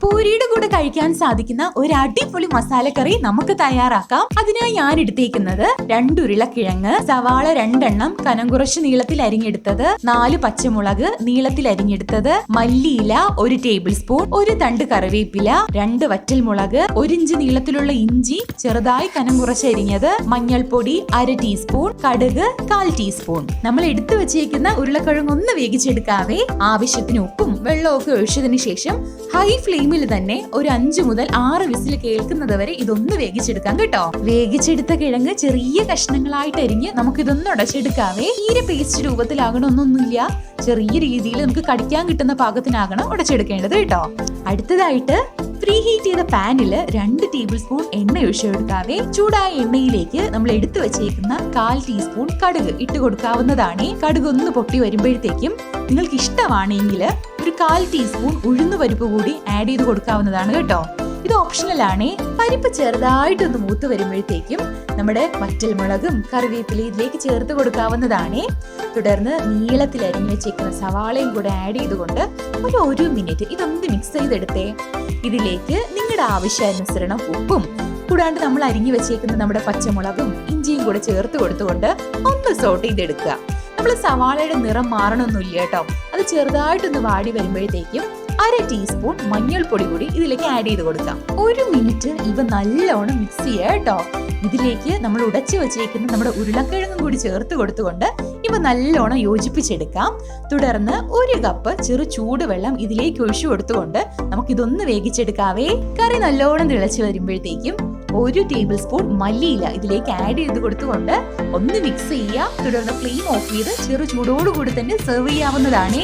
പൂരിയുടെ കൂടെ കഴിക്കാൻ സാധിക്കുന്ന ഒരു അടിപൊളി മസാലക്കറി നമുക്ക് തയ്യാറാക്കാം. അതിനായി ഞാൻ എടുത്തേക്കുന്നത് 2 ഉരുളക്കിഴങ്ങ്, സവാള 2 എണ്ണം കനം കുറച്ച് നീളത്തിൽ അരിഞ്ഞെടുത്തത്, 4 പച്ചമുളക് നീളത്തിൽ അരിഞ്ഞെടുത്തത്, മല്ലിയില 1 ടേബിൾ സ്പൂൺ, 1 തണ്ട് കറിവേപ്പില, 2 വറ്റൽമുളക്, 1 ഇഞ്ച് നീളത്തിലുള്ള ഇഞ്ചി ചെറുതായി കനം കുറച്ച് അരിഞ്ഞത്, മഞ്ഞൾപ്പൊടി 1/2 ടീസ്പൂൺ, കടുക് 1/4 ടീസ്പൂൺ. നമ്മൾ എടുത്തു വെച്ചേക്കുന്ന ഉരുളക്കിഴങ്ങ് ഒന്ന് വേവിച്ചെടുക്കാവേ. ആവശ്യത്തിന് ഉപ്പും വെള്ളവും ഒക്കെ ഒഴിച്ചതിന് ശേഷം ഹൈ ഫ്ലെയിമിൽ തന്നെ ഒരു 5 മുതൽ 6 വിസിൽ കേൾക്കുന്നത് വരെ ഇതൊന്ന് വേവിച്ചെടുക്കാം കേട്ടോ. വേവിച്ചെടുത്ത കിഴങ്ങ് ചെറിയ കഷ്ണങ്ങളായിട്ട് അരിഞ്ഞ് നമുക്കിതൊന്ന് ഉടച്ചെടുക്കാവേ. തീരെ പേസ്റ്റ് രൂപത്തിലാകണമെന്നൊന്നുമില്ല, ചെറിയ രീതിയിൽ നമുക്ക് കടിക്കാൻ കിട്ടുന്ന പാകത്തിനാകണം ഉടച്ചെടുക്കേണ്ടത് കേട്ടോ. അടുത്തതായിട്ട് പ്രീ ഹീറ്റ് ചെയ്ത പാനിൽ 2 ടേബിൾ സ്പൂൺ എണ്ണ ഒഴിച്ചെടുക്കാവേ. ചൂടായ എണ്ണയിലേക്ക് നമ്മൾ എടുത്തു വെച്ചേക്കുന്ന 1/4 ടീസ്പൂൺ കടുക് ഇട്ട് കൊടുക്കാവുന്നതാണ്. കടുക് ഒന്ന് പൊട്ടി വരുമ്പോഴത്തേക്കും നിങ്ങൾക്ക് ഇഷ്ടമാണെങ്കിൽ ഒരു 1/4 ടീസ്പൂൺ ഉഴുന്ന് പരിപ്പ് കൂടി ആഡ് ചെയ്ത് കൊടുക്കാവുന്നതാണ് കേട്ടോ. ഇത് ഓപ്ഷണൽ ആണ്. പരിപ്പ് ചെറുതായിട്ടൊന്ന് മൂത്ത് വരുമ്പോഴത്തേക്കും നമ്മുടെ വറ്റൽമുളകും കറിവേപ്പിലയും ഇതിലേക്ക് ചേർത്ത് കൊടുക്കാവുന്നതാണ്. തുടർന്ന് നീളത്തിൽ അരിഞ്ഞു വെച്ചേക്കുന്ന സവാളയും കൂടെ ആഡ് ചെയ്തുകൊണ്ട് ഒരു 1 മിനിറ്റ് ഇതൊന്ന് മിക്സ് ചെയ്തെടുത്തേ. ഇതിലേക്ക് നിങ്ങളുടെ ആവശ്യാനുസരണം ഉപ്പും കൂടാണ്ട് നമ്മൾ അരിഞ്ഞു വെച്ചേക്കുന്ന നമ്മുടെ പച്ചമുളകും ഇഞ്ചിയും കൂടെ ചേർത്ത് കൊടുത്തുകൊണ്ട് ഒന്ന് സോട്ട് ചെയ്തെടുക്കുക. നമ്മൾ സവാളയുടെ നിറം മാറണമെന്നില്ല കേട്ടോ. അത് ചെറുതായിട്ടൊന്ന് വാടി വരുമ്പോഴത്തേക്കും 1/2 ടീസ്പൂൺ മഞ്ഞൾപ്പൊടി കൂടി ഇതിലേക്ക് ആഡ് ചെയ്ത് കൊടുക്കാം. 1 മിനിറ്റ് ഇവ നല്ലോണം മിക്സ് ചെയ്യുക കേട്ടോ. ഇതിലേക്ക് നമ്മൾ ഉടച്ചു വെച്ചേക്കുന്ന നമ്മുടെ ഉരുളക്കിഴങ്ങും കൂടി ചേർത്ത് കൊടുത്തുകൊണ്ട് ഇവ നല്ലോണം യോജിപ്പിച്ചെടുക്കാം. തുടർന്ന് 1 കപ്പ് ചെറു ചൂടുവെള്ളം ഇതിലേക്ക് ഒഴിച്ചു കൊടുത്തുകൊണ്ട് നമുക്കിതൊന്ന് വേവിച്ചെടുക്കാവേ. കറി നല്ലോണം തിളച്ചു വരുമ്പോഴത്തേക്കും 1 ടേബിൾ സ്പൂൺ മല്ലിയില ഇതിലേക്ക് ആഡ് ചെയ്ത് കൊടുത്തുകൊണ്ട് ഒന്ന് മിക്സ് ചെയ്യുക. തുടർന്ന് ഫ്ലെയിം ഓഫ് ചെയ്ത് ചെറു ചൂടോടുകൂടി തന്നെ സെർവ് ചെയ്യാവുന്നതാണ്.